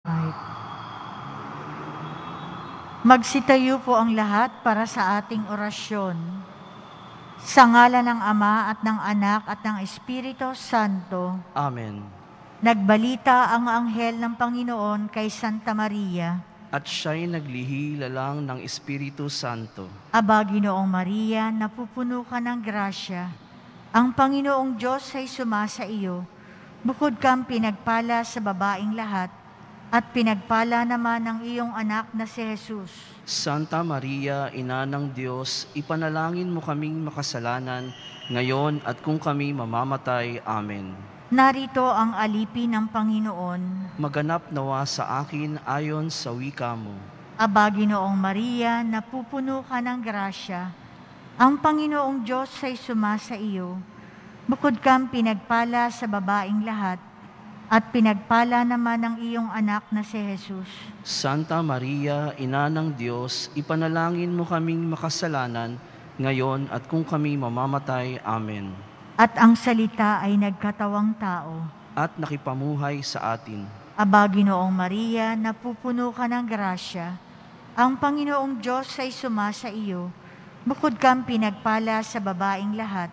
Right. Magsitayo po ang lahat para sa ating orasyon. Sa ngalan ng Ama at ng Anak at ng Espiritu Santo. Amen. Nagbalita ang anghel ng Panginoon kay Santa Maria. At siya'y naglihi lalang ng Espiritu Santo. Aba, Ginoong Maria, napupuno ka ng grasya. Ang Panginoong Diyos ay sumasa iyo. Bukod kang pinagpala sa babaing lahat, at pinagpala naman ang iyong anak na si Jesus. Santa Maria, Ina ng Diyos, ipanalangin mo kaming makasalanan, ngayon at kung kami mamamatay. Amen. Narito ang alipin ng Panginoon. Maganap nawa sa akin ayon sa wika mo. Aba, Ginoong Maria, napupuno ka ng grasya. Ang Panginoong Diyos ay sumasa iyo. Bukod kang pinagpala sa babaing lahat, at pinagpala naman ang iyong anak na si Jesus. Santa Maria, Ina ng Diyos, ipanalangin mo kaming makasalanan, ngayon at kung kami mamamatay. Amen. At ang salita ay nagkatawang tao. At nakipamuhay sa atin. Aba, Ginoong Maria, napupuno ka ng grasya. Ang Panginoong Diyos ay sumasa iyo. Bukod kang pinagpala sa babaing lahat,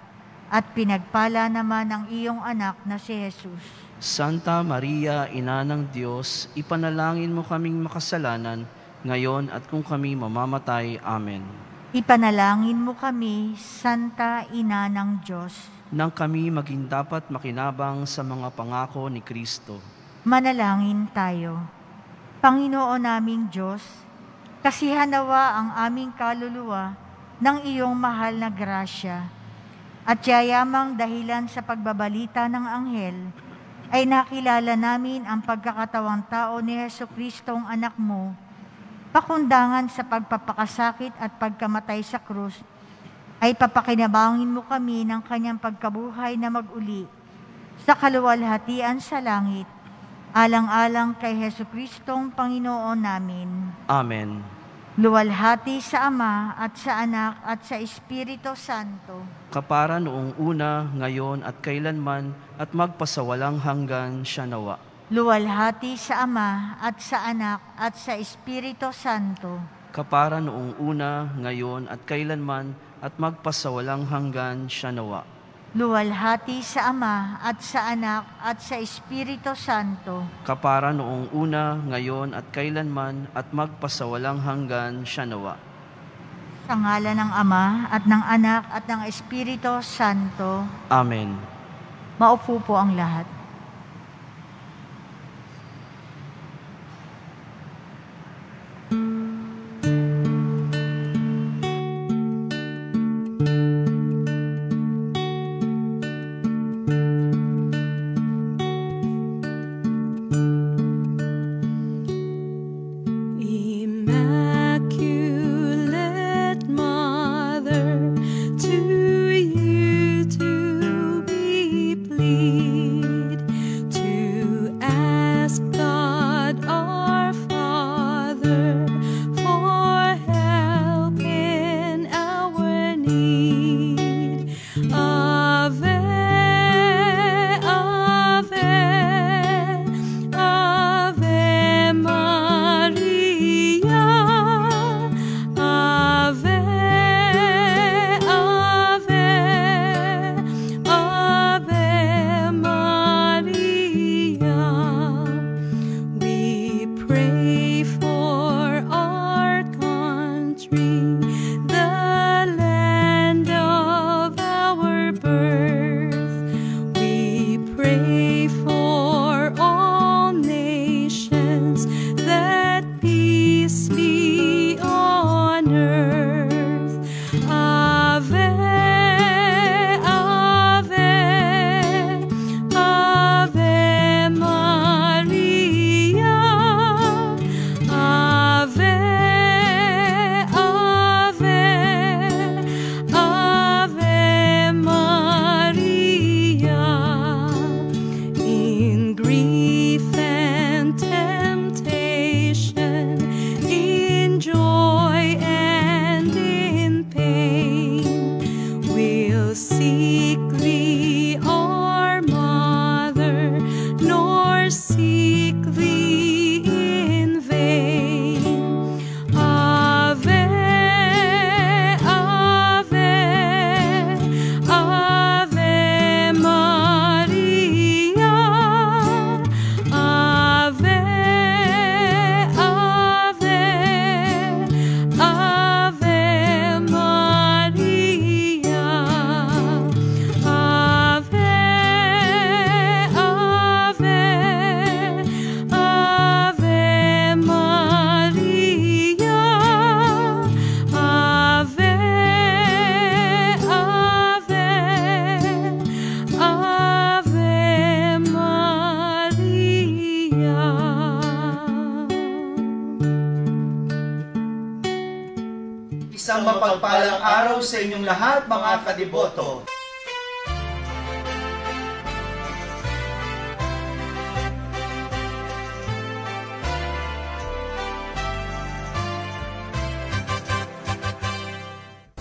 at pinagpala naman ang iyong anak na si Jesus. Santa Maria, Ina ng Diyos, ipanalangin mo kaming makasalanan, ngayon at kung kami mamamatay. Amen. Ipanalangin mo kami, Santa Ina ng Diyos, nang kami maging dapat makinabang sa mga pangako ni Kristo. Manalangin tayo. Panginoon naming Diyos, kasihan nawa ang aming kaluluwa ng iyong mahal na grasya, at yayamang dahilan sa pagbabalita ng anghel, ay nakilala namin ang pagkakatawang tao ni Jesucristong anak mo, pakundangan sa pagpapakasakit at pagkamatay sa krus, ay papakinabangin mo kami ng kanyang pagkabuhay na mag-uli sa kaluwalhatian sa langit, alang-alang kay Jesucristong Panginoon namin. Amen. Luwalhati sa Ama at sa Anak at sa Espiritu Santo. Kapara noong una, ngayon at kailanman, at magpasawalang hanggan siya nawa. Luwalhati sa Ama at sa Anak at sa Espiritu Santo. Kapara noong una, ngayon at kailanman, at magpasawalang hanggan siya nawa. Luwalhati sa Ama at sa Anak at sa Espiritu Santo. Kapara noong una, ngayon at kailanman, at magpasawalang hanggan siya nawa. Sa ngalan ng Ama at ng Anak at ng Espiritu Santo. Amen. Maupo po ang lahat. Isang mapagpalang araw sa inyong lahat, mga kadiboto.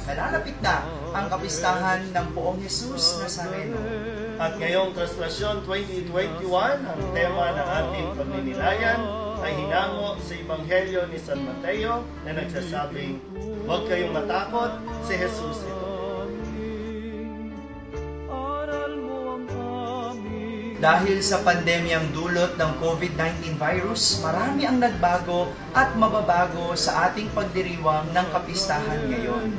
Nalalapit na ang kapistahan ng Poong Jesus Nazareno. At ngayong Translasyon 2021, ang tema ng ating pagninilayan ay hinango sa Ebanghelyo ni San Mateo na nagsasabing, "Huwag kayong matakot, si Jesus ito." Dahil sa pandemyang dulot ng COVID-19 virus, marami ang nagbago at mababago sa ating pagdiriwang ng kapistahan ngayon.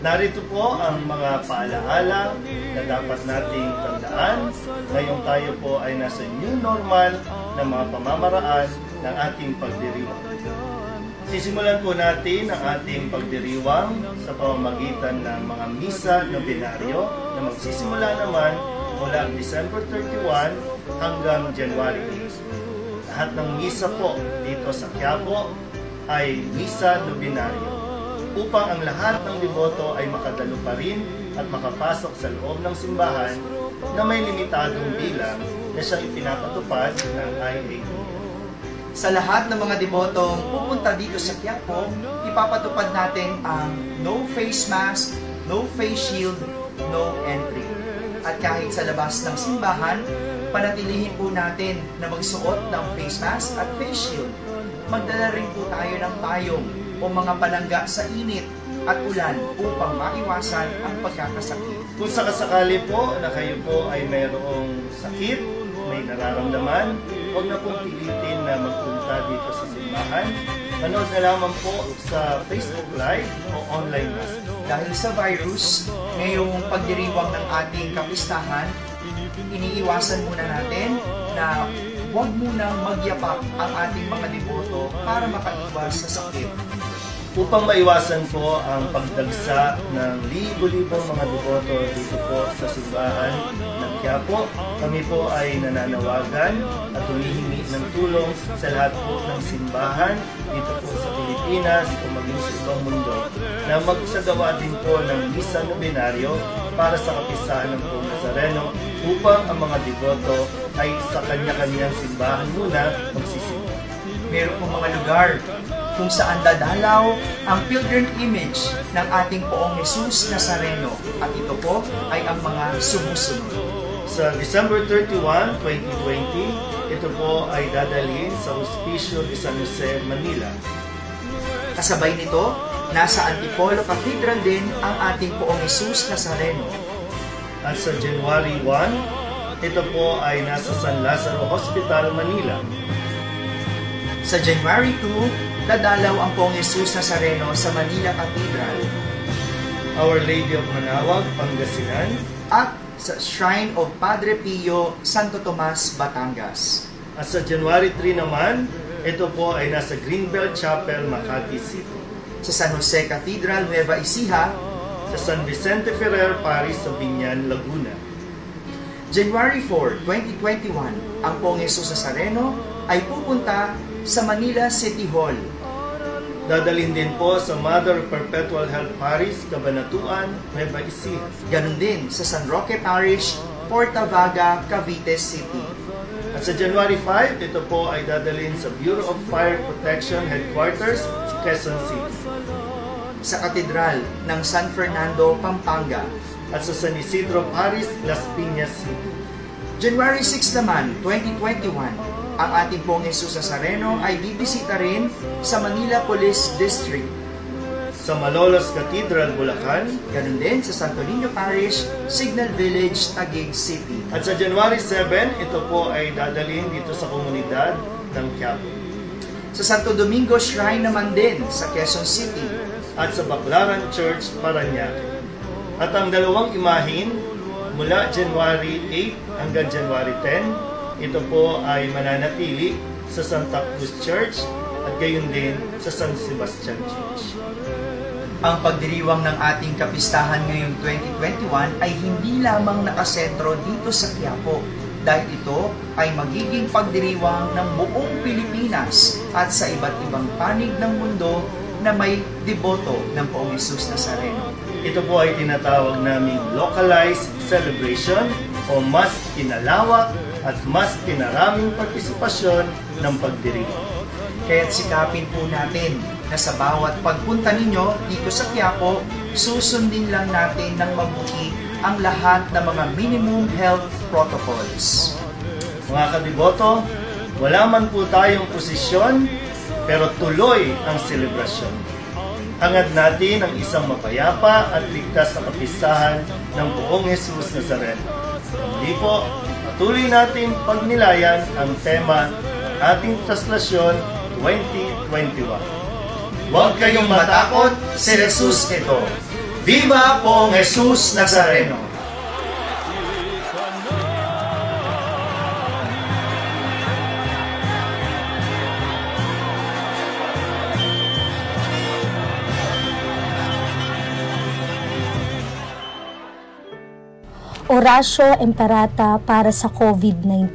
Narito po ang mga paalaala na dapat nating tandaan ngayong tayo po ay nasa new normal na mga pamamaraan ng ating pagdiriwang. Sisimulan po natin ang ating pagdiriwang sa pamamagitan ng mga misa nobinaryo na magsisimula naman mula December 31 hanggang January 8. Lahat ng misa po dito sa Quiapo ay misa nobinaryo upang ang lahat ng deboto ay makadalo pa rin at makapasok sa loob ng simbahan na may limitadong bilang na siyang ipinapatupad ng IAEA. Sa lahat ng mga debotong pupunta dito sa Quiapo, ipapatupad natin ang no face mask, no face shield, no entry. At kahit sa labas ng simbahan, panatilihin po natin na magsuot ng face mask at face shield. Magdala rin po tayo ng payong o mga palangga sa init at ulan upang maiwasan ang pagkakasakit. Kung sakasakali po na kayo po ay mayroong sakit, may nararamdaman, huwag na pong pilitin na magpunta dito sa simbahan. Manood na lamang po sa Facebook Live o online message. Dahil sa virus, ngayong pagdiriwang ng ating kapistahan, iniiwasan muna natin na huwag munang magyapak ang ating mga deboto para makaiwas sa sakit. Upang maiwasan po ang pagdagsa ng libo-libong mga deboto dito po sa simbahan ng Quiapo, kami po ay nananawagan at humihingi ng tulong sa lahat po ng simbahan dito po sa Pilipinas o maging sa ibang mundo na magsagawa din po ng misa nobinaryo para sa kapistahan ng Poong Nazareno upang ang mga deboto ay sa kanya-kanyang simbahan muna magsisimba. Meron pong mga lugar kung saan dadalaw ang pilgrim image ng ating Poong Jesus Nazareno at ito po ay ang mga sumusunod. Sa December 31, 2020, ito po ay dadalhin sa Hospicio de San Jose, Manila. Kasabay nito, nasa Antipolo Cathedral din ang ating Poong Jesus Nazareno. At sa January 1, ito po ay nasa San Lazaro Hospital, Manila. Sa January 2, dadalaw ang Poong Jesus Nazareno sa Manila Cathedral. Our Lady of Manawag, Pangasinan. At sa Shrine of Padre Pio, Santo Tomas, Batangas. At sa January 3 naman, ito po ay nasa Greenbelt Chapel, Makati City. Sa San Jose Cathedral, Nueva Ecija. Sa San Vicente Ferrer Parish sa Binyan, Laguna. January 4, 2021, ang Poong Jesus Nazareno ay pupunta sa Manila City Hall. Dadalhin din po sa Mother Perpetual Health Parish, Cabanatuan, Nueva Ecija. Ganon din sa San Roque Parish, Porta Vaga, Cavite City. At sa January 5, ito po ay dadalhin sa Bureau of Fire Protection Headquarters sa Quezon City. Sa Katedral ng San Fernando, Pampanga. At sa San Isidro Parish, Las Piñas City. January 6 naman, 2021, ang ating Poong Jesus Nazareno ay bibisita rin sa Manila Police District. Sa Malolos Cathedral, Bulacan. Ganon din sa Santo Niño Parish, Signal Village, Taguig City. At sa January 7, ito po ay dadalhin dito sa komunidad ng Quiapo. Sa Santo Domingo Shrine naman din sa Quezon City. At sa Baclaran Church, Parañaque. At ang dalawang imahin mula January 8 hanggang January 10, ito po ay mananatili sa Santa Cruz Church at gayon din sa San Sebastian Church. Ang pagdiriwang ng ating kapistahan ngayong 2021 ay hindi lamang nakasentro dito sa Quiapo dahil ito ay magiging pagdiriwang ng buong Pilipinas at sa iba't ibang panig ng mundo na may deboto ng Poong Jesus Nazareno. Ito po ay tinatawag naming localized celebration o mas pinalawak at mas pinaraming partisipasyon ng pagdiriwang. Kaya't sikapin po natin na sa bawat pagpunta ninyo dito sa Quiapo, susundin lang natin ng mabuti ang lahat ng mga minimum health protocols. Mga kadiboto, wala man po tayong posisyon, pero tuloy ang selebrasyon. Hangad natin ang isang mapayapa at ligtas na kapistahan ng Poong Jesus Nazareno. Hindi po, patuloy natin pagnilayan ang tema ng ating translasyon 2021. Huwag kayong matakot, si Jesus ito. Viva Poong Jesus Nazareno! Orasyo Imperata para sa COVID-19.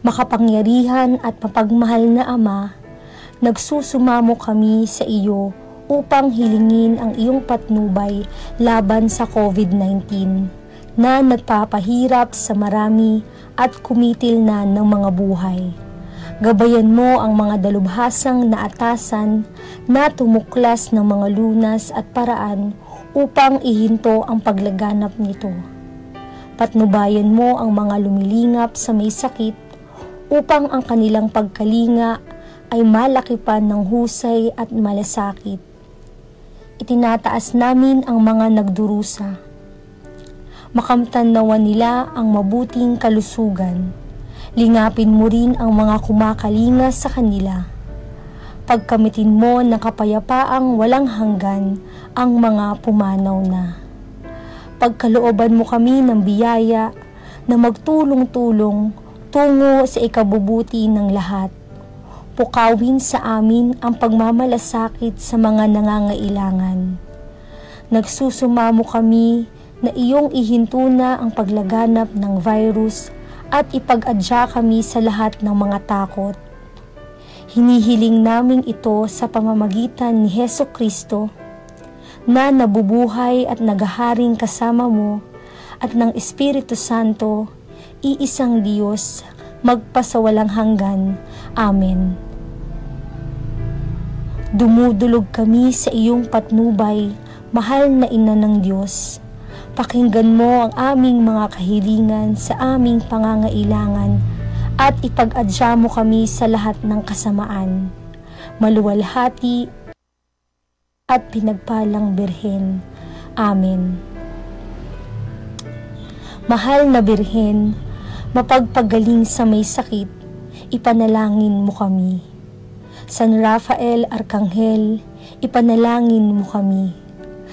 Makapangyarihan at mapagmahal na Ama, nagsusumamo kami sa iyo upang hilingin ang iyong patnubay laban sa COVID-19 na nagpapahirap sa marami at kumitil na ng mga buhay. Gabayan mo ang mga dalubhasang naatasan na tumuklas ng mga lunas at paraan upang ihinto ang paglaganap nito. Patnubayan mo ang mga lumilingap sa may sakit upang ang kanilang pagkalinga ay malakipan ng husay at malasakit. Itinataas namin ang mga nagdurusa. Makamtan nawa nila ang mabuting kalusugan. Lingapin mo rin ang mga kumakalinga sa kanila. Pagkamitin mo ng kapayapaang walang hanggan ang mga pumanaw na. Pagkalooban mo kami ng biyaya na magtulong-tulong tungo sa ikabubuti ng lahat. Pukawin sa amin ang pagmamalasakit sa mga nangangailangan. Nagsusumamo kami na iyong ihinto na ang paglaganap ng virus at ipag-adya kami sa lahat ng mga takot. Hinihiling namin ito sa pamamagitan ni Hesukristo na nabubuhay at naghaharing kasama mo at ng Espiritu Santo, iisang Diyos, magpasawalang hanggan. Amen. Dumudulog kami sa iyong patnubay, mahal na Ina ng Diyos. Pakinggan mo ang aming mga kahilingan sa aming pangangailangan at ipag-adya mo kami sa lahat ng kasamaan. Maluwalhati at pinagpalang Birhen. Amen. Mahal na Birhen, mapagpagaling sa may sakit, ipanalangin mo kami. San Rafael Arkanghel, ipanalangin mo kami.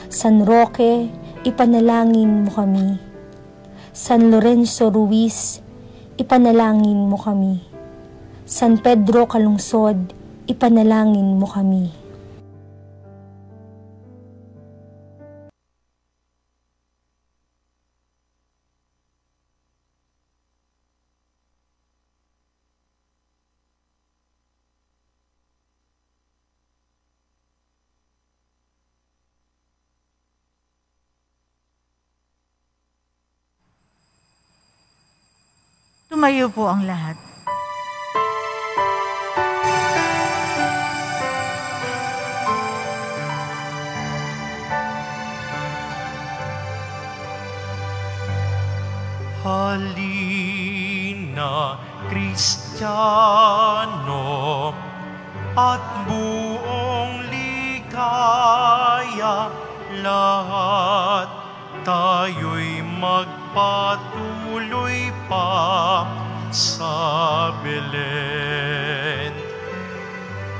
San Roque, ipanalangin mo kami. San Lorenzo Ruiz, ipanalangin mo kami. San Pedro Calungsod, ipanalangin mo kami. Tumayo po ang lahat. Halina, Kristiyano, at buong ligaya, lahat tayo'y magpatuloy pa sa Belen.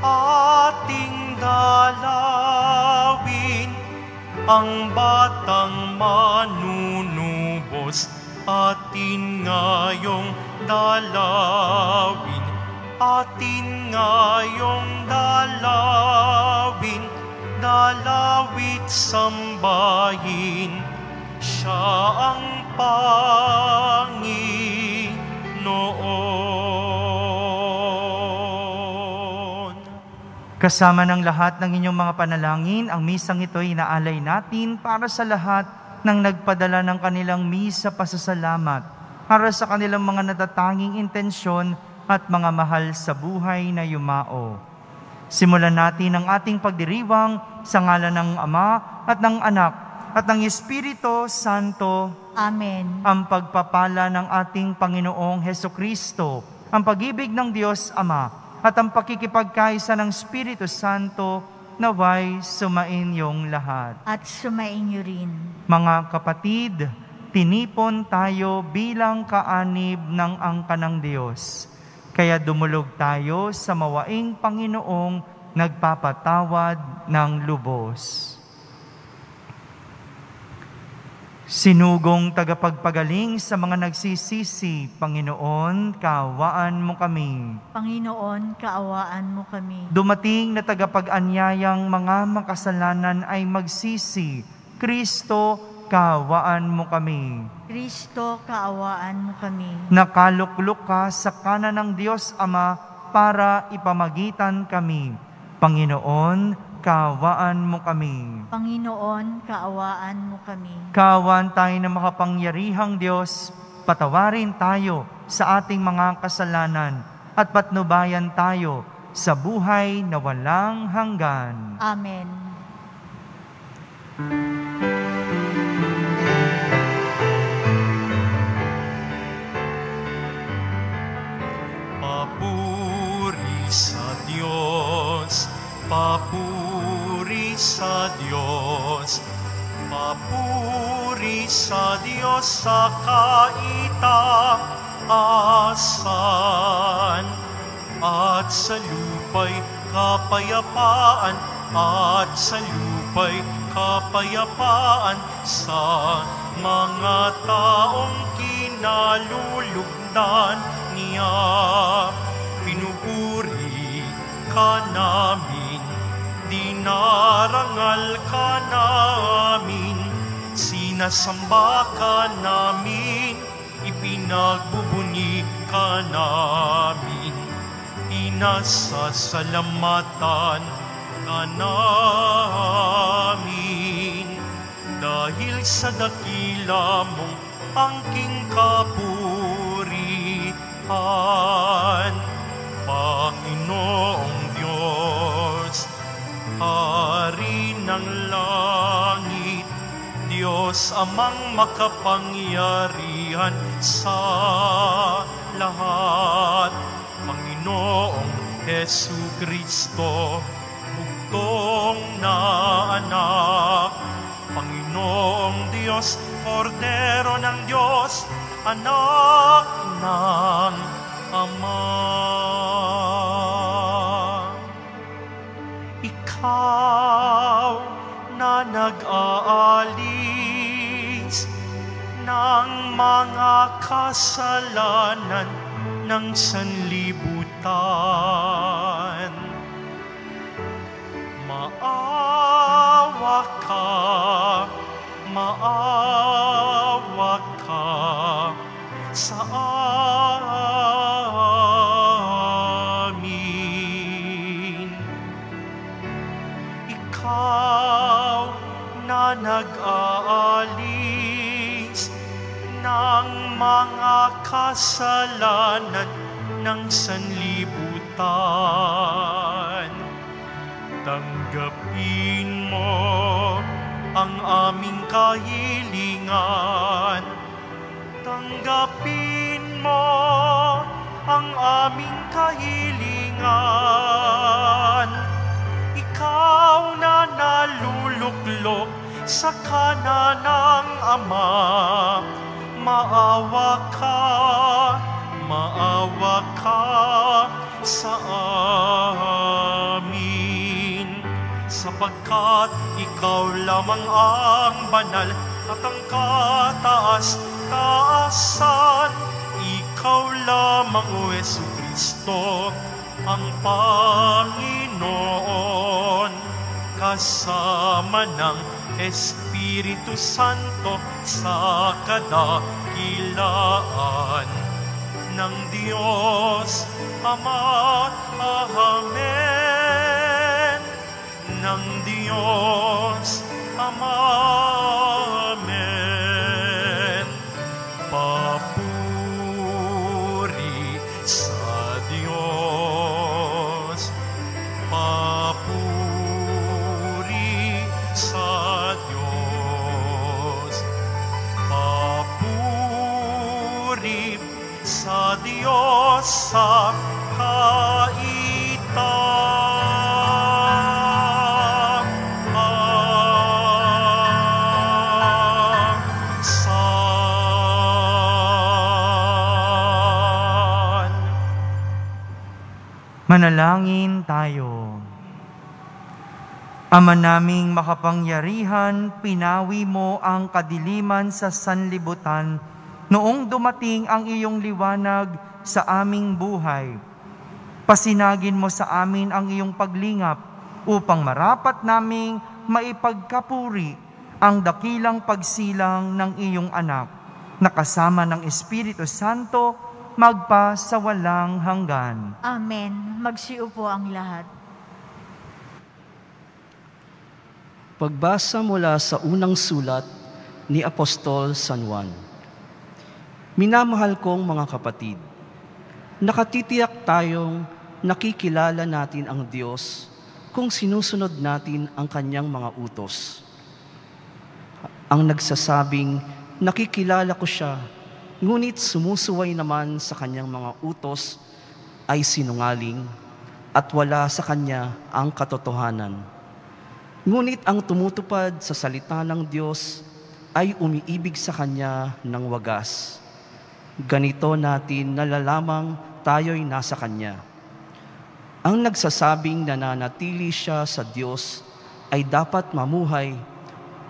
Ating dalawin ang batang manunubos, atin ngayong dalawin, atin ngayong dalawin, dalawit sambahin, siya ang Panginoon. Kasama ng lahat ng inyong mga panalangin, ang misang ito'y inaalay natin para sa lahat ng nagpadala ng kanilang misa pasasalamat, para sa kanilang mga natatanging intensyon at mga mahal sa buhay na yumao. Simulan natin ang ating pagdiriwang sa ngalan ng Ama at ng Anak at ng Espiritu Santo. Amen. Ang pagpapala ng ating Panginoong Hesukristo, ang pag-ibig ng Diyos Ama, at ang pakikipagkaisa ng Espiritu Santo naway sumain yung lahat. At sumainyo rin. Mga kapatid, tinipon tayo bilang kaanib ng angka ng Diyos. Kaya dumulog tayo sa mawaing Panginoong nagpapatawad ng lubos. Sinugong tagapagpagaling sa mga nagsisisi, Panginoon, kaawaan mo kami. Panginoon, kaawaan mo kami. Dumating na tagapag-anyayang mga makasalanan ay magsisi, Kristo, kaawaan mo kami. Kristo, kaawaan mo kami. Nakaluklok ka sa kanan ng Diyos Ama para ipamagitan kami. Panginoon, kaawaan mo kami. Panginoon, kaawaan mo kami. Kaawaan tayo ng makapangyarihang Diyos, patawarin tayo sa ating mga kasalanan at patnubayan tayo sa buhay na walang hanggan. Amen. Papuri sa Diyos, papuri sa Diyos, papuri sa Diyos sa kaitaasan, at sa lupa'y kapayapaan, at sa lupa'y kapayapaan sa mga taong kinalulugdan niya. Pinupuri ka namin, dinarangal ka namin, sinasamba ka namin, ipinagbubuni ka namin, inasasalamatan ka namin. Dahil sa dakila mong angking kapurihan, Panginoong Diyos, Hari ng langit, Diyos amang makapangyarihan sa lahat, Panginoong Hesukristo, bugtong na anak, Panginoong Diyos, Kordero ng Diyos, anak ng Ama. Ikaw na nag-aalis ng mga kasalanan ng sanlibutan, maawa ka sa amin. Ikaw na nag-aalis ng mga kasalanan ng sanlibutan, tanggapin mo ang aming kahilingan. Tanggapin mo ang aming kahilingan. Ikaw na naluluklok sa kanan ng Ama, maawa ka sa amin. Sapagkat ikaw lamang ang banal at ang kataas-taasan, ikaw lamang, O Jesucristo, ang Panginoon, kasama ng Espiritu Santo sa kadakilaan ng Diyos Ama. Amen. ng Diyos Ama. Amen. Papuri sa Diyos. Papuri sa Diyos. Papuri sa Diyos sa Manalangin tayo. Ama naming makapangyarihan, pinawi mo ang kadiliman sa sanlibutan noong dumating ang iyong liwanag sa aming buhay. Pasinagin mo sa amin ang iyong paglingap upang marapat naming maipagkapuri ang dakilang pagsilang ng iyong anak na kasama ng Espiritu Santo magpa sa walang hanggan. Amen. Magsiupo ang lahat. Pagbasa mula sa unang sulat ni Apostol San Juan. Minamahal kong mga kapatid, nakatitiyak tayong nakikilala natin ang Diyos kung sinusunod natin ang kanyang mga utos. Ang nagsasabing, nakikilala ko siya, ngunit sumusuway naman sa kanyang mga utos ay sinungaling at wala sa kanya ang katotohanan. Ngunit ang tumutupad sa salita ng Diyos ay umiibig sa kanya ng wagas. Ganito natin nalalamang tayo'y nasa kanya. Ang nagsasabing nananatili siya sa Diyos ay dapat mamuhay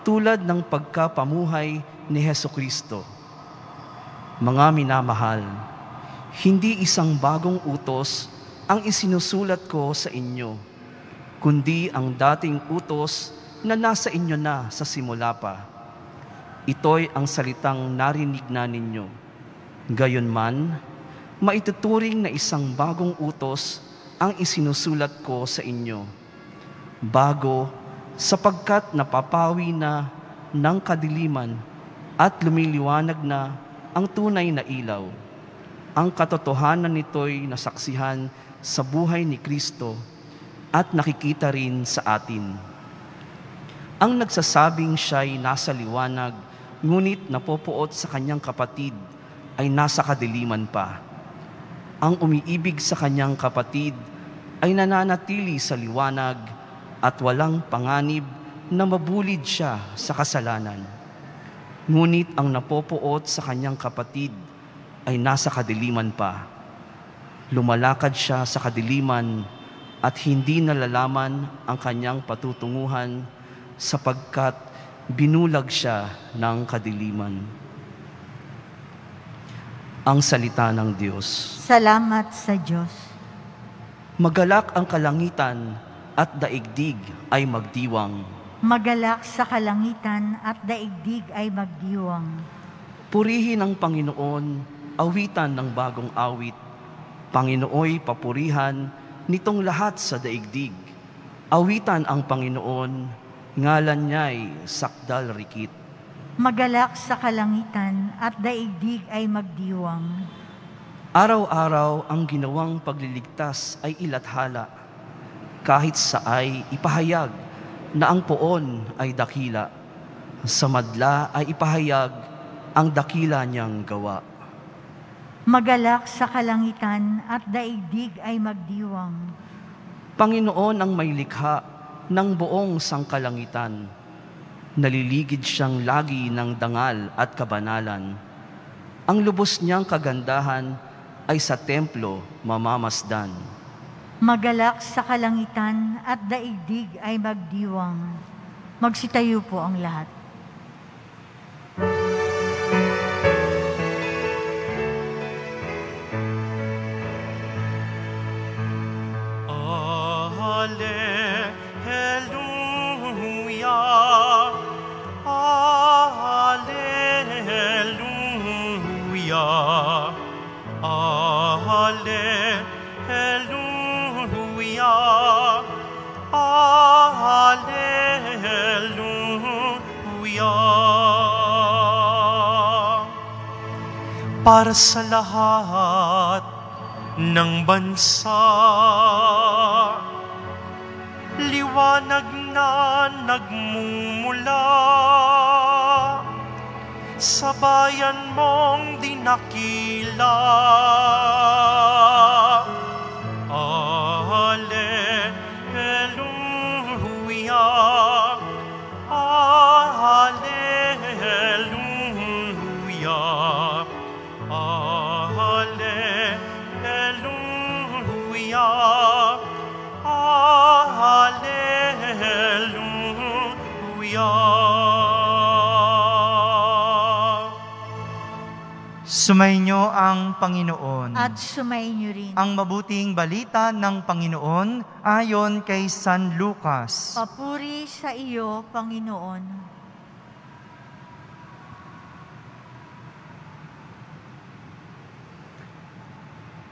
tulad ng pagkapamuhay ni Hesukristo. Mga minamahal, hindi isang bagong utos ang isinusulat ko sa inyo, kundi ang dating utos na nasa inyo na sa simula pa. Ito'y ang salitang narinig na ninyo. Gayunman, maituturing na isang bagong utos ang isinusulat ko sa inyo. Bago, sapagkat napapawi na ng kadiliman at lumiliwanag na ang tunay na ilaw. Ang katotohanan nito'y nasaksihan sa buhay ni Kristo at nakikita rin sa atin. Ang nagsasabing siya'y nasa liwanag, ngunit napopoot sa kanyang kapatid, ay nasa kadiliman pa. Ang umiibig sa kanyang kapatid ay nananatili sa liwanag at walang panganib na mabulid siya sa kasalanan. Ngunit ang napopoot sa kanyang kapatid ay nasa kadiliman pa. Lumalakad siya sa kadiliman at hindi nalalaman ang kanyang patutunguhan sapagkat binulag siya ng kadiliman. Ang salita ng Diyos. Salamat sa Diyos. Magalak ang kalangitan at daigdig ay magdiwang. Magalak sa kalangitan at daigdig ay magdiwang. Purihin ang Panginoon, awitan ng bagong awit. Panginooy papurihan nitong lahat sa daigdig. Awitan ang Panginoon, ngalan niya'y sakdal rikit. Magalak sa kalangitan at daigdig ay magdiwang. Araw-araw ang ginawang pagliligtas ay ilathala. Kahit saay ipahayag na ang poon ay dakila. Sa madla ay ipahayag ang dakila niyang gawa. Magalak sa kalangitan at daigdig ay magdiwang. Panginoon ang may likha ng buong sangkalangitan. Naliligid siyang lagi ng dangal at kabanalan. Ang lubos niyang kagandahan ay sa templo mamamasdan. Magalak sa kalangitan at daigdig ay magdiwang. Magsitayo po ang lahat. Alleluia, Alleluia, Alleluia, Alleluia. para sa lahat ng bansa. Liwanag na nagmumula sa bayan mong dinakila. Alleluia, Alleluia, Alleluia, Alleluia. Sumainyo ang Panginoon. At sumainyo rin. Ang mabuting balita ng Panginoon ayon kay San Lucas. Papuri sa iyo, Panginoon.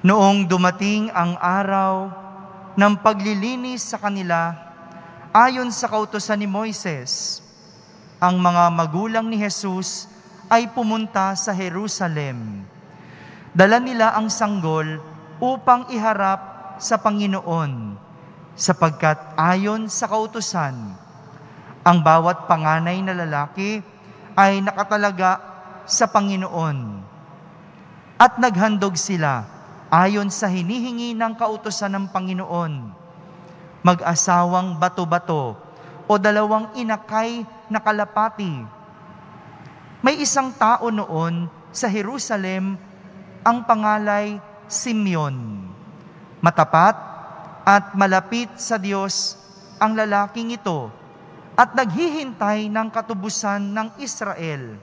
Noong dumating ang araw ng paglilinis sa kanila, ayon sa kautusan ni Moises, ang mga magulang ni Jesus ay pumunta sa Jerusalem. Dala nila ang sanggol upang iharap sa Panginoon, sapagkat ayon sa kautusan, ang bawat panganay na lalaki ay nakatalaga sa Panginoon. At naghandog sila ayon sa hinihingi ng kautusan ng Panginoon, mag-asawang bato-bato o dalawang inakay na kalapati. May isang tao noon sa Jerusalem, ang pangalay Simeon. Matapat at malapit sa Diyos ang lalaking ito at naghihintay ng katubusan ng Israel.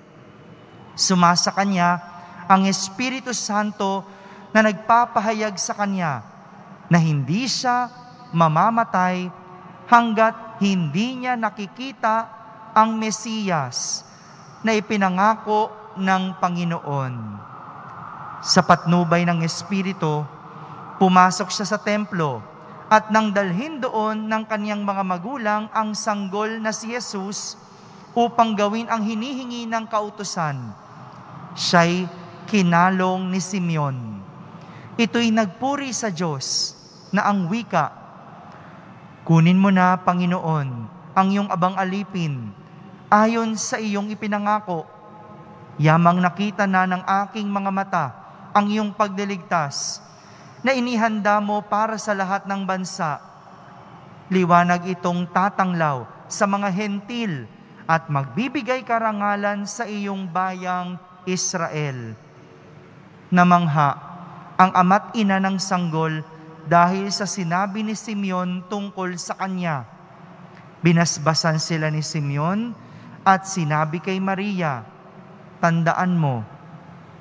Sumasa kanya ang Espiritu Santo na nagpapahayag sa kanya na hindi siya mamamatay hanggat hindi niya nakikita ang Mesiyas na ipinangako ng Panginoon. Sa patnubay ng Espiritu, pumasok siya sa templo at nang dalhin doon ng kaniyang mga magulang ang sanggol na si Jesus upang gawin ang hinihingi ng kautusan, siya'y kinalong ni Simeon. Ito'y nagpuri sa Diyos na ang wika, "Kunin mo na, Panginoon, ang iyong abang alipin, ayon sa iyong ipinangako. Yamang nakita na ng aking mga mata ang iyong pagdiligtas, na inihanda mo para sa lahat ng bansa. Liwanag itong tatanglaw sa mga hentil at magbibigay karangalan sa iyong bayang Israel." Namangha ang ama't ina ng sanggol dahil sa sinabi ni Simeon tungkol sa kanya. Binasbasan sila ni Simeon at sinabi kay Maria, "Tandaan mo,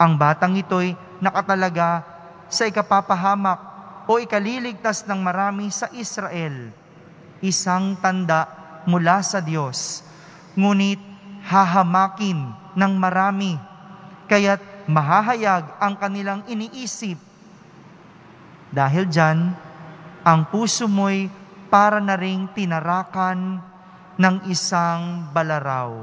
ang batang ito'y nakatalaga sa ikapapahamak o ikaliligtas ng marami sa Israel. Isang tanda mula sa Diyos, ngunit hahamakin ng marami, kaya't mahahayag ang kanilang iniisip. Dahil dyan, ang puso mo'y para na ring tinarakan ng isang balaraw."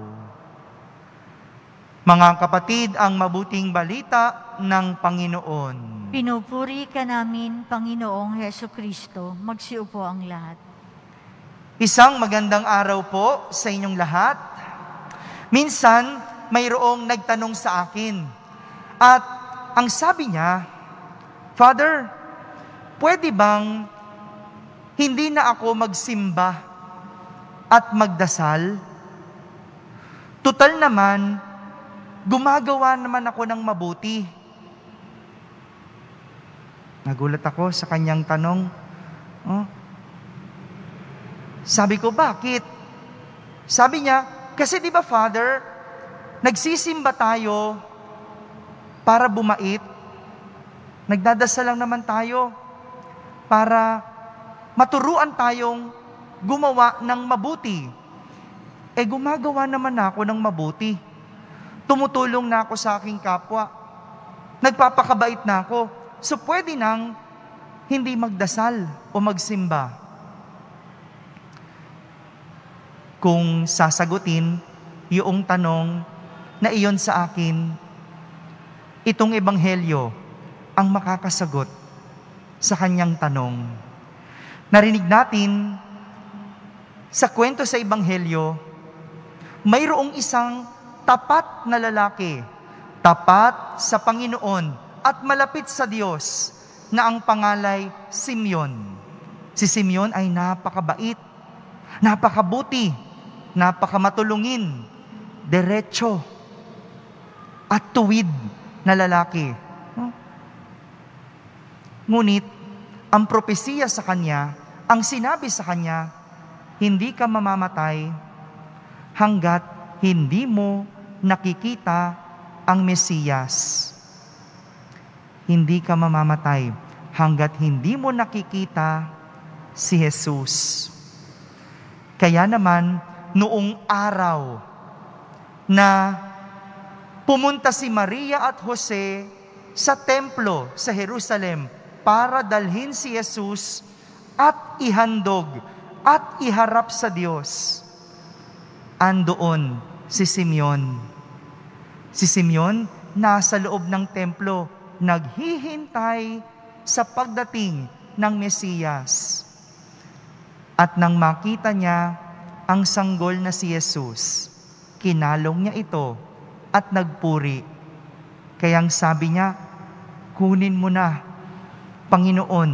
Mga kapatid, ang mabuting balita ng Panginoon. Pinupuri ka namin, Panginoong Hesukristo. Magsiupo ang lahat. Isang magandang araw po sa inyong lahat. Minsan, mayroong nagtanong sa akin. At ang sabi niya, "Father, pwede bang hindi na ako magsimba at magdasal? Tutal naman, gumagawa naman ako ng mabuti." Nagulat ako sa kanyang tanong. Sabi ko, "Bakit?" Sabi niya, "Kasi di ba, Father, nagsisimba tayo para bumait. Nagdadasal lang naman tayo para maturuan tayong gumawa ng mabuti. Gumagawa naman ako ng mabuti. Tumutulong na ako sa aking kapwa. Nagpapakabait na ako. So pwede nang hindi magdasal o magsimba." Kung sasagutin yung tanong na iyon sa akin, itong ebanghelyo ang makakasagot sa kanyang tanong. Narinig natin sa kwento sa ebanghelyo, mayroong isang tapat na lalaki, tapat sa Panginoon at malapit sa Diyos na ang pangalay Simeon. Si Simeon ay napakabait, napakabuti, napakamatulungin, diretso, at tuwid na lalaki. Ngunit, ang propesiya sa kanya, ang sinabi sa kanya, hindi ka mamamatay hanggat hindi mo nakikita ang Mesiyas. Hindi ka mamamatay hanggat hindi mo nakikita si Jesus. Kaya naman, noong araw na pumunta si Maria at Jose sa templo sa Jerusalem para dalhin si Jesus at ihandog at iharap sa Diyos, andoon si Simeon. Si Simeon nasa loob ng templo, naghihintay sa pagdating ng Mesiyas. At nang makita niya ang sanggol na si Jesus, kinalong niya ito at nagpuri. Kayang sabi niya, kunin mo na, Panginoon,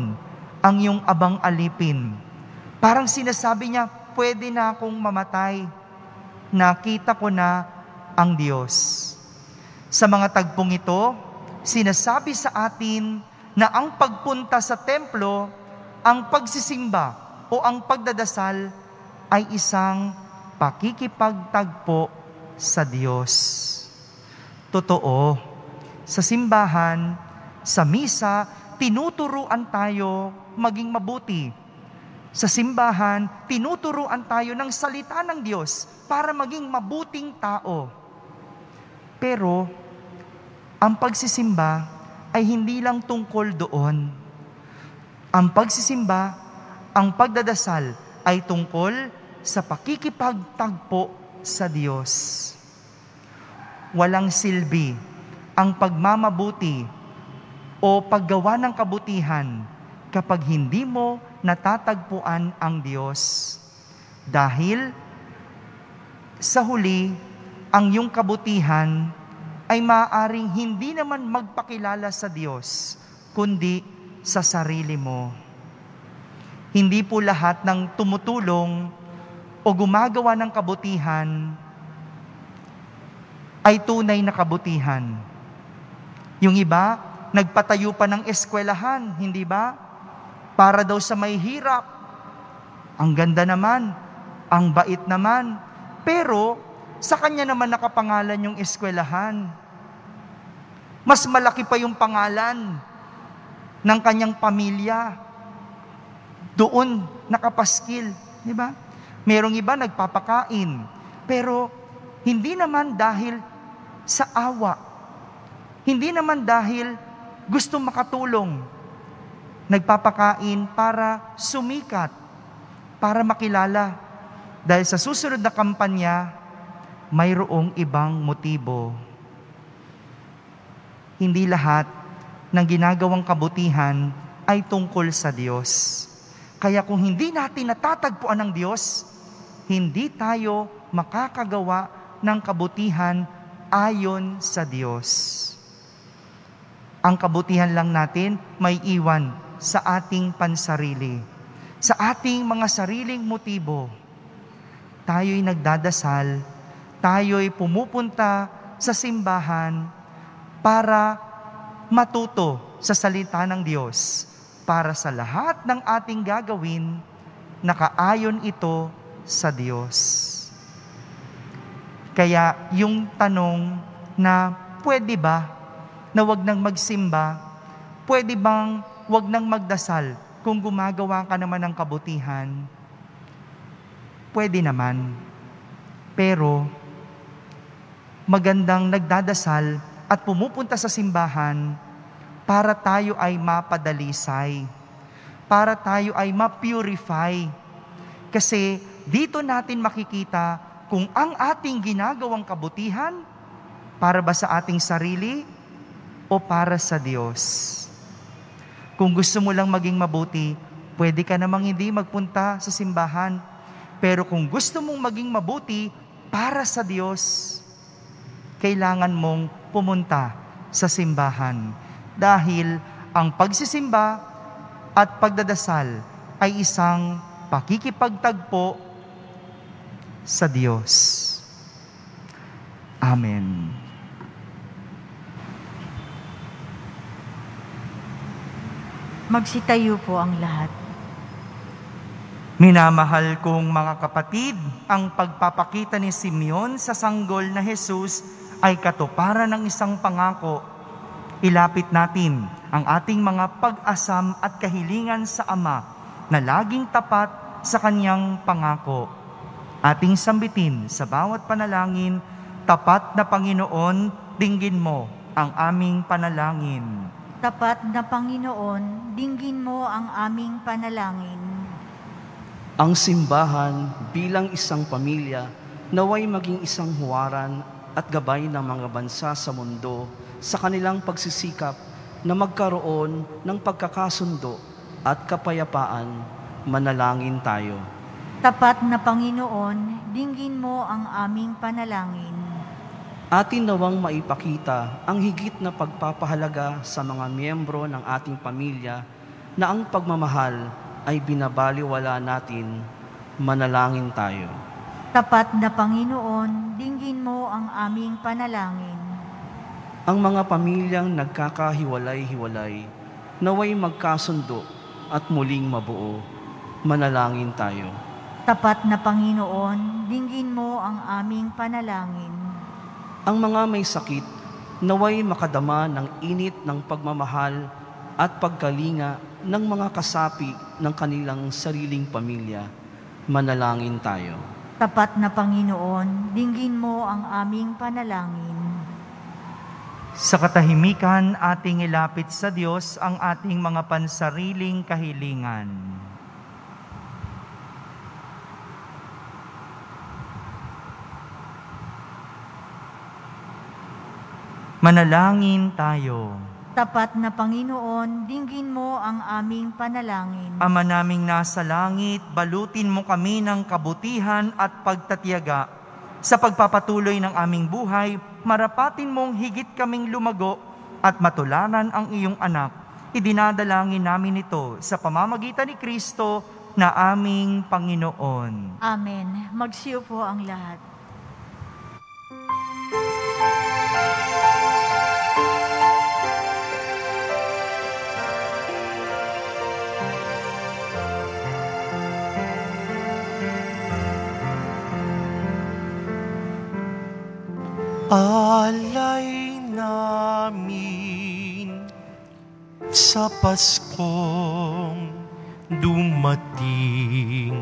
ang iyong abang alipin. Parang sinasabi niya, pwede na akong mamatay. Nakita ko na ang Diyos. Sa mga tagpong ito, sinasabi sa atin na ang pagpunta sa templo, ang pagsisimba o ang pagdadasal ay isang pakikipagtagpo sa Diyos. Totoo, sa simbahan, sa misa, tinuturuan tayo maging mabuti. Sa simbahan, tinuturuan tayo ng salita ng Diyos para maging mabuting tao. Pero, ang pagsisimba ay hindi lang tungkol doon. Ang pagsisimba, ang pagdadasal ay tungkol sa pakikipagtagpo sa Diyos. Walang silbi ang pagmamabuti o paggawa ng kabutihan kapag hindi mo natatagpuan ang Diyos. Dahil sa huli, ang iyong kabutihan ay maaaring hindi naman magpakilala sa Diyos, kundi sa sarili mo. Hindi po lahat ng tumutulong o gumagawa ng kabutihan ay tunay na kabutihan. Yung iba, nagpatayo pa ng eskwelahan, hindi ba? Para daw sa may hirap. Ang ganda naman, ang bait naman. Pero, sa kanya naman nakapangalan yung eskwelahan. Mas malaki pa yung pangalan ng kanyang pamilya. Doon nakapaskil, di ba? Merong iba nagpapakain, pero hindi naman dahil sa awa. Hindi naman dahil gusto makatulong. Nagpapakain para sumikat, para makilala. Dahil sa susunod na kampanya, mayroong ibang motibo. Hindi lahat ng ginagawang kabutihan ay tungkol sa Diyos. Kaya kung hindi natin natatagpuan ng Diyos, hindi tayo makakagawa ng kabutihan ayon sa Diyos. Ang kabutihan lang natin may iwan sa ating pansarili, sa ating mga sariling motibo. Tayo'y nagdadasal, tayo'y pumupunta sa simbahan para matuto sa salita ng Diyos, para sa lahat ng ating gagawin, nakaayon ito sa Diyos. Kaya yung tanong na pwede ba na wag nang magsimba, pwede bang wag nang magdasal kung gumagawa ka naman ng kabutihan? Pwede naman. Pero magandang nagdadasal at pumupunta sa simbahan para tayo ay mapadalisay, para tayo ay ma-purify. Kasi dito natin makikita kung ang ating ginagawang kabutihan para ba sa ating sarili o para sa Diyos? Kung gusto mo lang maging mabuti, pwede ka namang hindi magpunta sa simbahan. Pero kung gusto mong maging mabuti para sa Diyos, kailangan mong pumunta sa simbahan. Dahil ang pagsisimba at pagdadasal ay isang pakikipagtagpo sa Diyos. Amen. Magsitayo po ang lahat. Minamahal kong mga kapatid, ang pagpapakita ni Simeon sa sanggol na Jesus ay katuparan ng isang pangako. Ilapit natin ang ating mga pag-asam at kahilingan sa Ama na laging tapat sa Kanyang pangako. Ating sambitin sa bawat panalangin, tapat na Panginoon, dinggin mo ang aming panalangin. Tapat na Panginoon, dinggin mo ang aming panalangin. Ang simbahan bilang isang pamilya naway maging isang huwaran at gabay ng mga bansa sa mundo sa kanilang pagsisikap na magkaroon ng pagkakasundo at kapayapaan. Manalangin tayo. Tapat na Panginoon, dinggin mo ang aming panalangin. Atin nawang maipakita ang higit na pagpapahalaga sa mga miyembro ng ating pamilya na ang pagmamahal ay binabaliwala natin. Manalangin tayo. Tapat na Panginoon, dinggin mo ang aming panalangin. Ang mga pamilyang nagkakahiwalay-hiwalay, naway magkasundo at muling mabuo. Manalangin tayo. Tapat na Panginoon, dinggin mo ang aming panalangin. Ang mga may sakit, naway makadama ng init ng pagmamahal at pagkalinga ng mga kasapi ng kanilang sariling pamilya. Manalangin tayo. Tapat na Panginoon, dinggin mo ang aming panalangin. Sa katahimikan, ating ilapit sa Diyos ang ating mga pansariling kahilingan. Manalangin tayo. Tapat na Panginoon, dinggin mo ang aming panalangin. Ama naming nasa langit, balutin mo kami ng kabutihan at pagtatiyaga. Sa pagpapatuloy ng aming buhay, marapatin mong higit kaming lumago at matularan ang iyong anak. Idinadalangin namin ito sa pamamagitan ni Kristo na aming Panginoon. Amen. Magsiupo ang lahat. Alay namin sa Paskong dumating,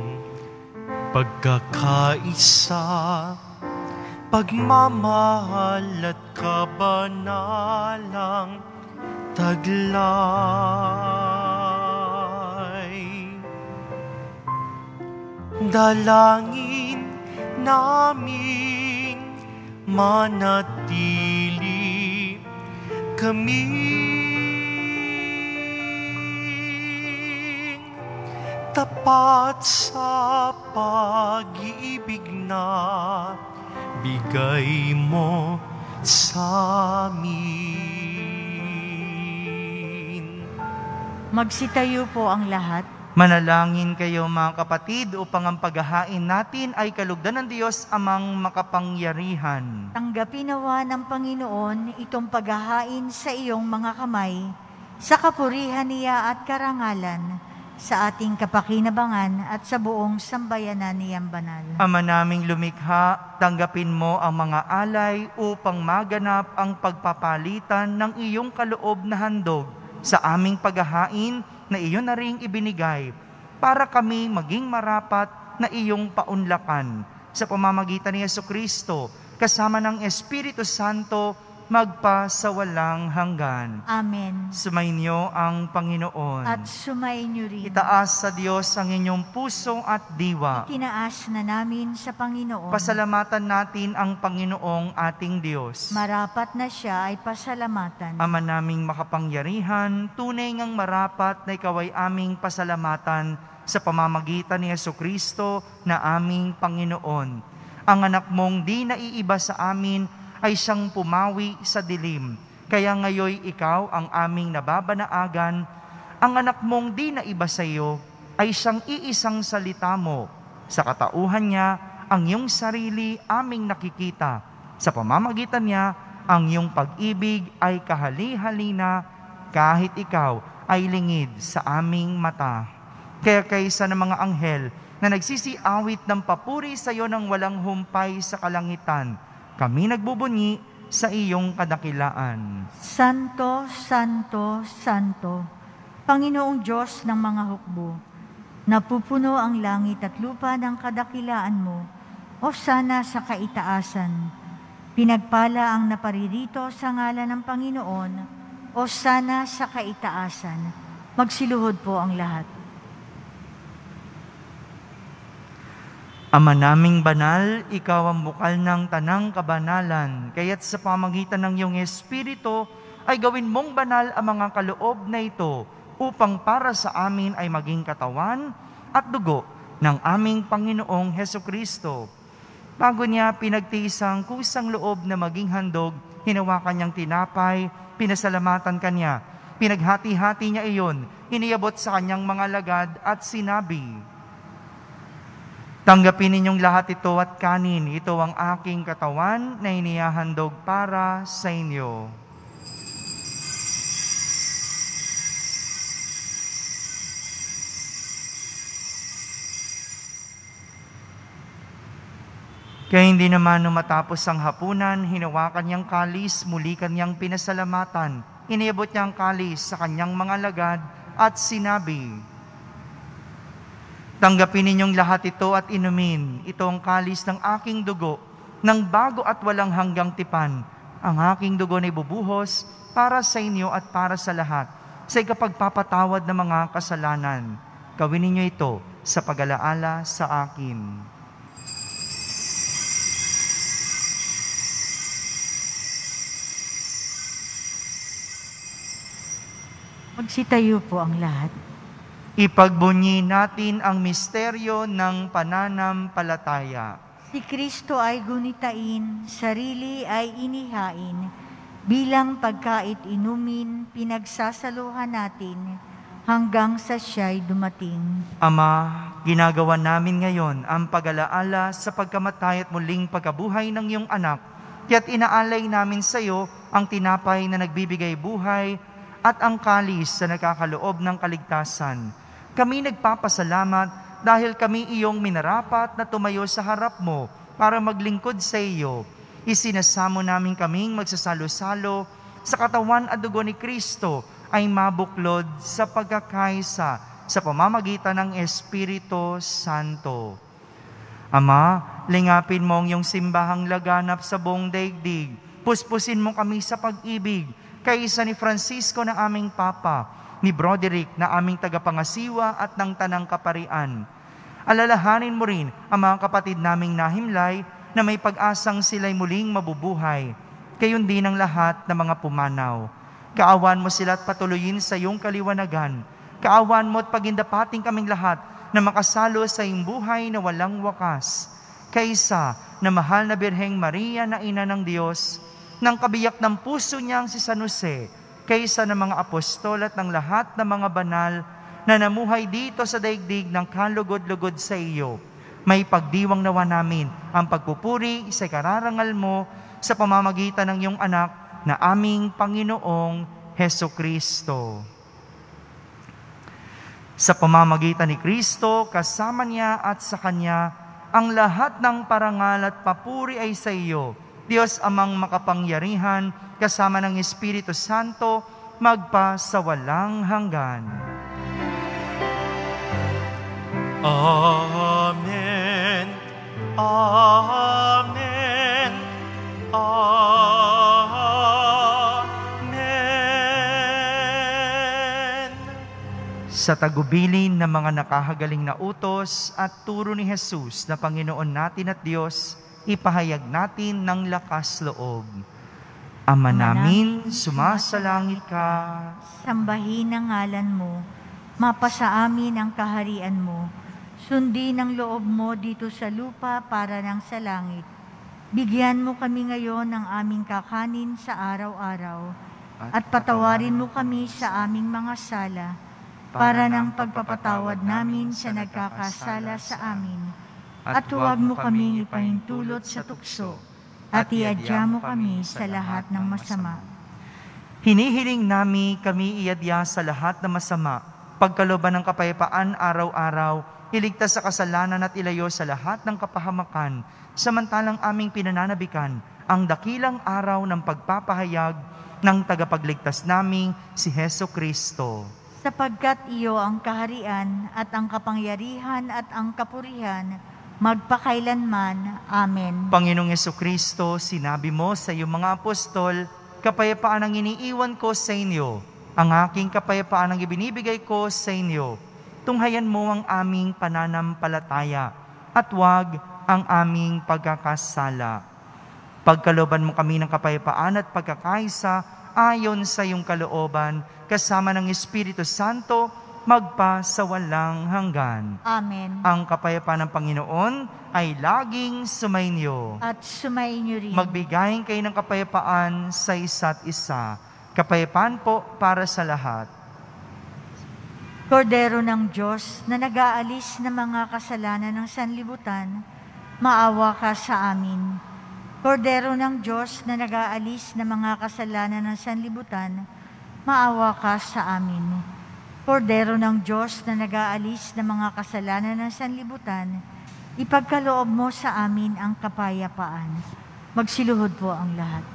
pagkakaisa, pagmamahal at kabanalang taglay. Dalangin namin manatili kaming tapat sa pag-ibig na bigay mo sa amin. Magsitayo po ang lahat. Manalangin kayo mga kapatid upang ang paghahain natin ay kalugdan ng Diyos amang makapangyarihan. Tanggapin nawa ng Panginoon itong paghahain sa iyong mga kamay, sa kapurihan niya at karangalan, sa ating kapakinabangan at sa buong sambayanan niyang banal. Ama naming lumikha, tanggapin mo ang mga alay upang maganap ang pagpapalitan ng iyong kaloob na handog sa aming paghahain na iyon na ring ibinigay para kami maging marapat na iyong paunlakan sa pamamagitan ni Jesucristo kasama ng Espiritu Santo magpa sa walang hanggan. Amen. Sumainyo ang Panginoon. At sumainyo rin. Itaas sa Diyos ang inyong puso at diwa. Itinaas na namin sa Panginoon. Pasalamatan natin ang Panginoong ating Diyos. Marapat na siya ay pasalamatan. Ama naming makapangyarihan, tunay ngang marapat na ikaw ay aming pasalamatan sa pamamagitan ni Jesucristo na aming Panginoon. Ang anak mong di naiiba sa amin ay siyang pumawi sa dilim. Kaya ngayoy ikaw ang aming nababanaagan. Ang anak mong di naiba sa iyo ay siyang iisang salita mo. Sa katauhan niya, ang iyong sarili aming nakikita. Sa pamamagitan niya, ang iyong pag-ibig ay kahali-halina kahit ikaw ay lingid sa aming mata. Kaya kaysa ng mga anghel na nagsisiawit ng papuri sa iyo ng walang humpay sa kalangitan, kami nagbubunyi sa iyong kadakilaan. Santo, Santo, Santo, Panginoong Diyos ng mga hukbo, napupuno ang langit at lupa ng kadakilaan mo, o sana sa kaitaasan. Pinagpala ang naparirito sa ngalan ng Panginoon, o sana sa kaitaasan. Magsiluhod po ang lahat. Ama naming banal, ikaw ang bukal ng tanang kabanalan, kaya't sa pamagitan ng iyong Espiritu ay gawin mong banal ang mga kaloob na ito upang para sa amin ay maging katawan at dugo ng aming Panginoong Hesukristo. Bago niya pinagtiis ang kusang loob na maging handog, hinawakan niyang tinapay, pinasalamatan kanya, pinaghati-hati niya iyon, iniabot sa kanyang mga lagad at sinabi, "Tanggapin ninyong lahat ito at kanin. Ito ang aking katawan na inihahandog para sa inyo." Kaya hindi naman matapos ang hapunan, hinawakan niyang kalis, muli kanyang pinasalamatan. Iniabot niyang kalis sa kanyang mga lagad at sinabi, "Tanggapin ninyong lahat ito at inumin. Ito ang kalis ng aking dugo, ng bago at walang hanggang tipan. Ang aking dugo na ibubuhos para sa inyo at para sa lahat, sa ikapagpapatawad ng mga kasalanan. Gawin ninyo ito sa pag-alaala sa akin." Magsitayo po ang lahat. Ipagbunyi natin ang misteryo ng pananampalataya. Si Kristo ay gunitain, sarili ay inihain, bilang pagkait inumin, pinagsasaluhan natin, hanggang sa siya'y dumating. Ama, ginagawa namin ngayon ang pag-alaala sa pagkamatay at muling pagkabuhay ng iyong anak, kaya't inaalay namin sa iyo ang tinapay na nagbibigay buhay at ang kalis na nagkakaloob ng kaligtasan. Kami nagpapasalamat dahil kami iyong minarapat na tumayo sa harap mo para maglingkod sa iyo. Isinasamo namin kaming magsasalo-salo sa katawan at dugo ni Kristo ay mabuklod sa pagkakaisa sa pamamagitan ng Espiritu Santo. Ama, lingapin mo ang iyong simbahang laganap sa buong daigdig. Puspusin mo kami sa pag-ibig, kaisa ni Francisco na aming Papa, ni Broderick na aming tagapangasiwa at ng Tanang Kaparian. Alalahanin mo rin ang mga kapatid naming nahimlay na may pag-asang sila'y muling mabubuhay. Gayon din ang lahat ng mga pumanaw. Kaawan mo sila at patuloyin sa iyong kaliwanagan. Kaawan mo at pagindapating kaming lahat na makasalo sa iyong buhay na walang wakas. Kaisa na mahal na Birheng Maria na Ina ng Diyos, ng kabiyak ng puso niyang si San Jose, kaysa ng mga apostol at ng lahat ng mga banal na namuhay dito sa daigdig ng kalugod-lugod sa iyo. May pagdiwang nawa namin ang pagpupuri sa kararangal mo sa pamamagitan ng iyong anak na aming Panginoong Hesukristo. Sa pamamagitan ni Kristo, kasama niya at sa Kanya, ang lahat ng parangal at papuri ay sa iyo, Diyos Amang makapangyarihan, kasama ng Espiritu Santo, magpa sa walang hanggan. Amen. Amen. Amen. Sa tagubilin ng mga nakahagaling na utos at turo ni Jesus na Panginoon natin at Diyos, ipahayag natin ng lakas loob. Ama namin, sumasalangit ka. Sambahin ang ngalan mo. Mapasa amin ang kaharian mo. Sundin ang loob mo dito sa lupa para ng sa langit. Bigyan mo kami ngayon ng aming kakanin sa araw-araw. At patawarin mo kami sa aming mga sala, para ng pagpapatawad namin sa nagkakasala sa amin. At huwag mo kaming ipahintulot sa tukso, at iadya mo kami sa lahat ng masama. Hinihiling namin kami iadya sa lahat ng masama, pagkalooban ng kapayapaan araw-araw, iligtas sa kasalanan at ilayo sa lahat ng kapahamakan, samantalang aming pinananabikan ang dakilang araw ng pagpapahayag ng tagapagligtas naming si Heso Kristo. Sapagkat iyo ang kaharian at ang kapangyarihan at ang kapurihan, magpakailanman. Amen. Panginoong Jesucristo, sinabi mo sa iyong mga apostol, kapayapaan ang iniiwan ko sa inyo, ang aking kapayapaan ang ibinibigay ko sa inyo. Tunghayan mo ang aming pananampalataya at huwag ang aming pagkakasala. Pagkalooban mo kami ng kapayapaan at pagkakaisa ayon sa iyong kalooban, kasama ng Espiritu Santo, magpa sa walang hanggan. Amen. Ang kapayapaan ng Panginoon ay laging sumainyo. At sumainyo rin. Magbigayin kayo ng kapayapaan sa isa't isa. Kapayapaan po para sa lahat. Kordero ng Diyos na nag-aalis ng mga kasalanan ng sanlibutan, maawa ka sa amin. Kordero ng Diyos na nag-aalis ng mga kasalanan ng sanlibutan, maawa ka sa amin. Kordero ng Diyos na nag-aalis ng mga kasalanan ng sanlibutan, ipagkaloob mo sa amin ang kapayapaan. Magsiluhod po ang lahat.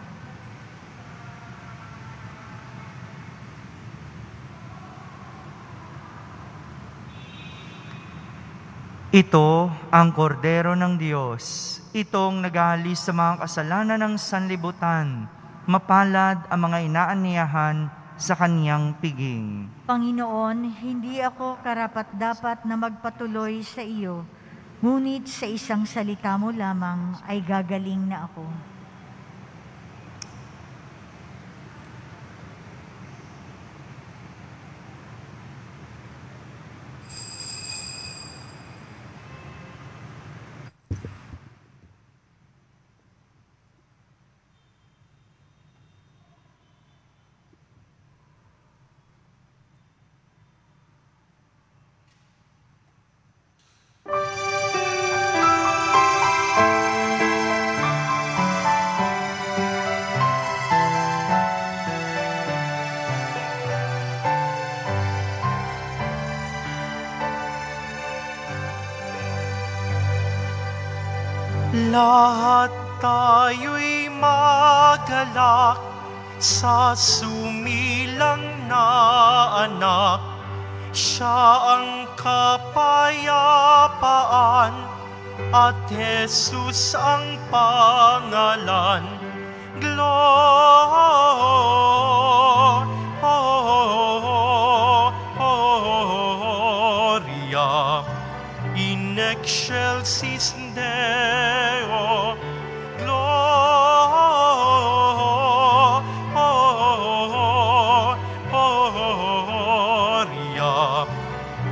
Ito ang kordero ng Diyos, itong nag-aalis sa mga kasalanan ng sanlibutan. Mapalad ang mga inaaniyahan sa kaniyang piging. Panginoon, hindi ako karapat-dapat na magpatuloy sa iyo, ngunit sa isang salita mo lamang ay gagaling na ako. Lahat tayo'y magalak sa sumilang na anak. Siya ang kapayapaan at Jesus ang pangalan. Gloria in excelsis Deo. Gloria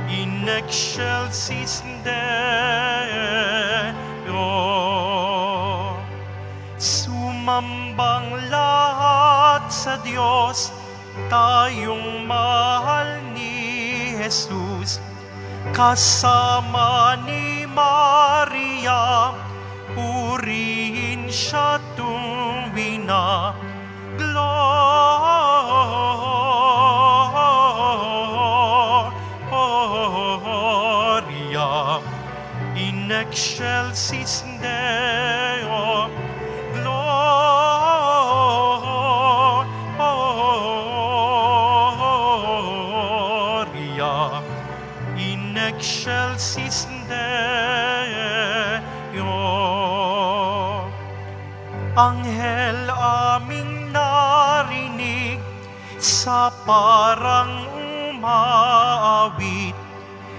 in excelsis Deo. Sumambang lahat sa Diyos, tayong mahal ni Jesus. Kasama ni Maria, purihin siya tuwing na. Gloria in excelsis Deo. Gloria in excelsis Deo. Anghel aming narinig sa parang maawit,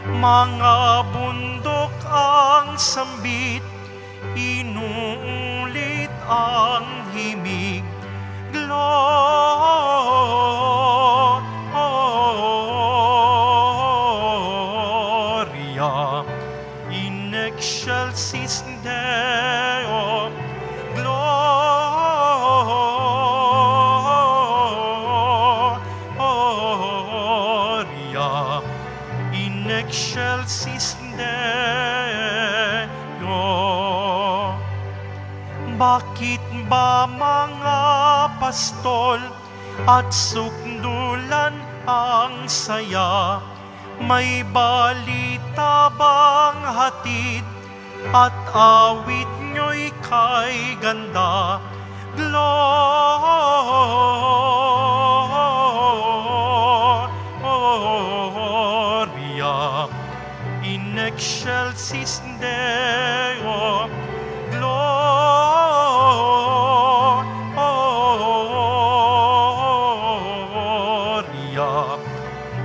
mga bundok ang sambit, inuulit ang himig. Gloria in excelsis Deo. Gloria in excelsis Deo. Bakit ba mga pastol at sukdulan ang saya? May balita bang hatid at awit nyo'y kay ganda? Gloria in excelsis Deo. Gloria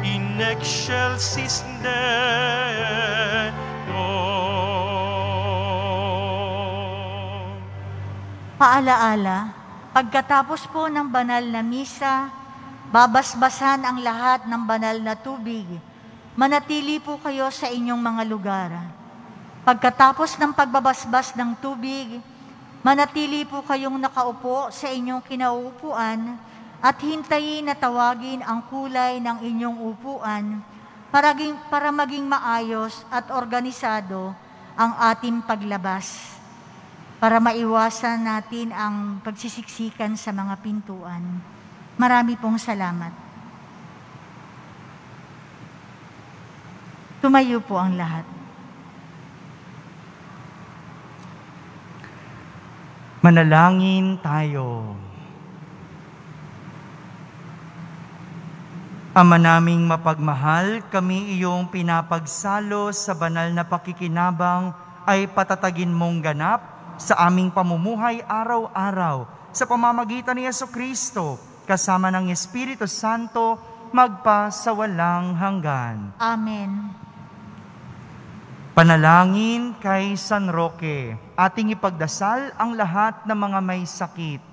in excelsis Deo. Paalaala, pagkatapos po ng banal na misa, babasbasan ang lahat ng banal na tubig. Manatili po kayo sa inyong mga lugar. Pagkatapos ng pagbabasbas ng tubig, manatili po kayong nakaupo sa inyong kinauupuan at hintayin na tawagin ang kulay ng inyong upuan para maging maayos at organisado ang ating paglabas, para maiwasan natin ang pagsisiksikan sa mga pintuan. Marami pong salamat. Tumayo po ang lahat. Manalangin tayo. Ama naming mapagmahal, kami iyong pinapagsalo sa banal na pakikinabang ay patatagin mong ganap sa aming pamumuhay araw-araw sa pamamagitan ni Jesucristo kasama ng Espiritu Santo magpa sa walang hanggan. Amen. Panalangin kay San Roque, ating ipagdasal ang lahat ng mga may sakit.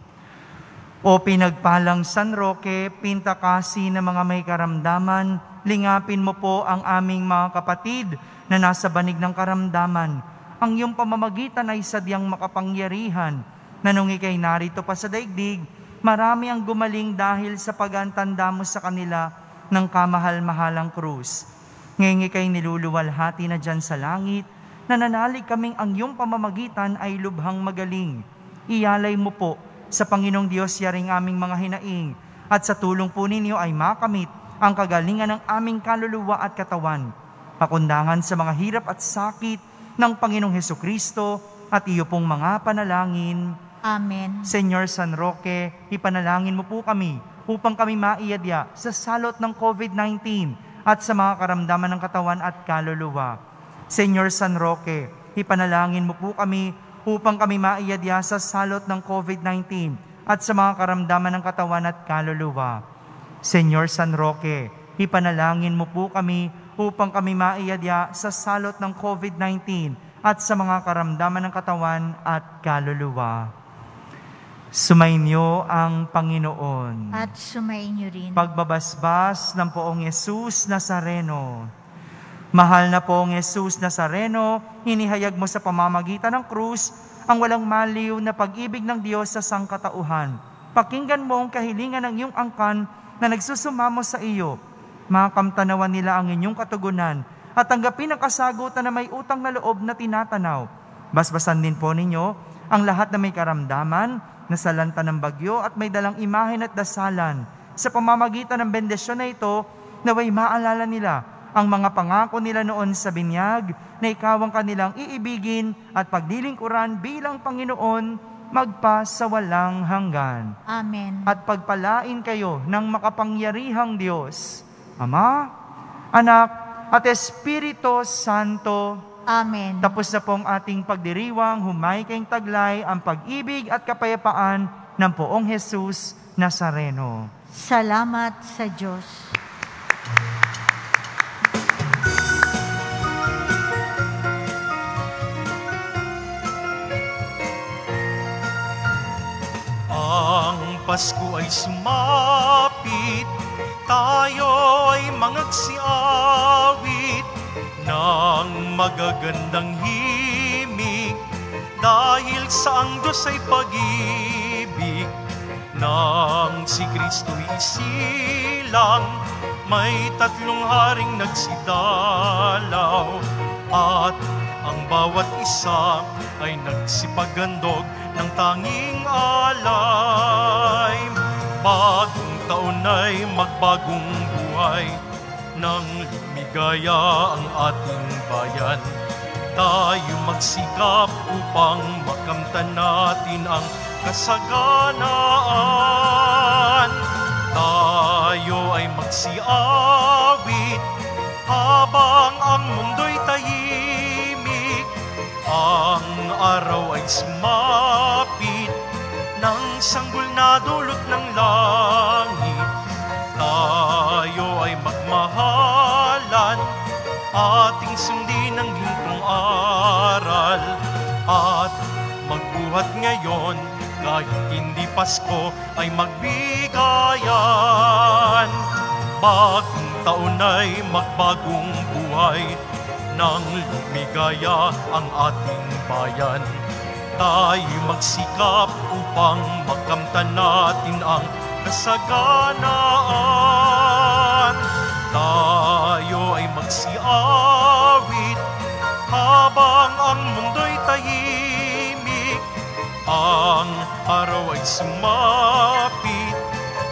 O pinagpalang San Roque, pintakasi ng mga may karamdaman, lingapin mo po ang aming mga kapatid na nasa banig ng karamdaman. Ang iyong pamamagitan ay sadyang makapangyarihan, na nung ikay narito pa sa daigdig, marami ang gumaling dahil sa pag-antanda mo sa kanila ng kamahal-mahalang krus. Ngayon ikay niluluwalhati na dyan sa langit, nananalig kaming ang iyong pamamagitan ay lubhang magaling. Iyalay mo po sa Panginoong Diyos yaring aming mga hinaing, at sa tulong po ninyo ay makamit ang kagalingan ng aming kaluluwa at katawan. Pakundangan sa mga hirap at sakit ng Panginoong Hesukristo at iyo pong mga panalangin. Amen. Senyor San Roque, ipanalangin mo po kami upang kami maiyadya sa salot ng COVID-19 at sa mga karamdaman ng katawan at kaluluwa. Senyor San Roque, ipanalangin mo po kami upang kami maiyadya sa salot ng COVID-19 at sa mga karamdaman ng katawan at kaluluwa. Senyor San Roque, ipanalangin mo po kami upang kami maiyadya sa salot ng COVID-19 at sa mga karamdaman ng katawan at kaluluwa. Sumainyo ang Panginoon. At sumainyo rin. Pagbabasbas ng Poong Yesus Nazareno. Mahal na Poong Yesus Nazareno, inihayag mo sa pamamagitan ng krus ang walang maliw na pag-ibig ng Diyos sa sangkatauhan. Pakinggan mo ang kahilingan ng iyong angkan na nagsusumamo sa iyo. Makamtanawan nila ang inyong katugunan at tanggapin ang kasagutan na may utang na loob na tinatanaw. Basbasan din po ninyo ang lahat na may karamdaman, nasalanta ng bagyo at may dalang imahen at dasalan. Sa pamamagitan ng bendisyon na ito, naway maalala nila ang mga pangako nila noon sa binyag na ikaw ang kanilang iibigin at pagdilingkuran bilang Panginoon magpa sa walang hanggan. Amen. At pagpalain kayo ng makapangyarihang Diyos, Ama, Anak, at Espiritu Santo. Amen. Tapos na pong ating pagdiriwang, humay kayong taglay ang pag-ibig at kapayapaan ng Poong Jesus Nazareno. Salamat sa Diyos. Pasko ay sumapit, tayo ay mangagsiawit ng magagandang himig, dahil sa ang Diyos ay pag-ibig. Nang si Kristo'y isilang, may tatlong haring nagsidalaw, at ang bawat isa ay nagsipaghandog ng tanging alay. Bagong taon ay magbagong buhay, nang lumigaya ang ating bayan. Tayo magsikap upang makamtan natin ang kasaganaan. Tayo ay magsiawit habang ang mundo'y tahimik. Ang araw ay sumapit, ng sanggol na dulot ng langit. Tayo ay magmahalan, ating sundin ang gintong aral, at magbuhat ngayon kahit hindi Pasko ay magbigayan. Bagong taon ay magbagong buhay, nang lumigaya ang ating bayan. Tayo magsikap upang makamtan natin ang kasaganaan. Tayo ay magsiawit habang ang mundo'y tahimik. Ang araw ay sumapit,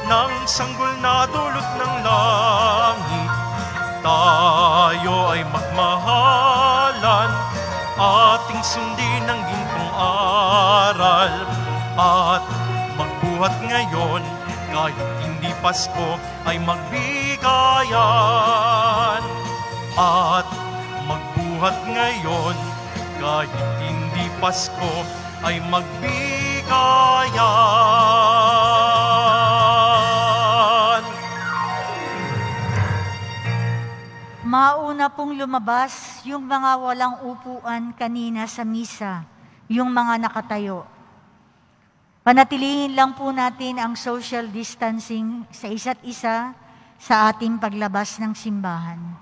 ng sanggol na dulot ng langit. Tayo ay magmahalan, ating sundin ang gintong aral, at magbuhat ngayon kahit hindi Pasko ay magbigayan. At magbuhat ngayon kahit hindi Pasko ay magbigayan. Mauna pong lumabas yung mga walang upuan kanina sa misa, yung mga nakatayo. Panatilihin lang po natin ang social distancing sa isa't isa sa ating paglabas ng simbahan.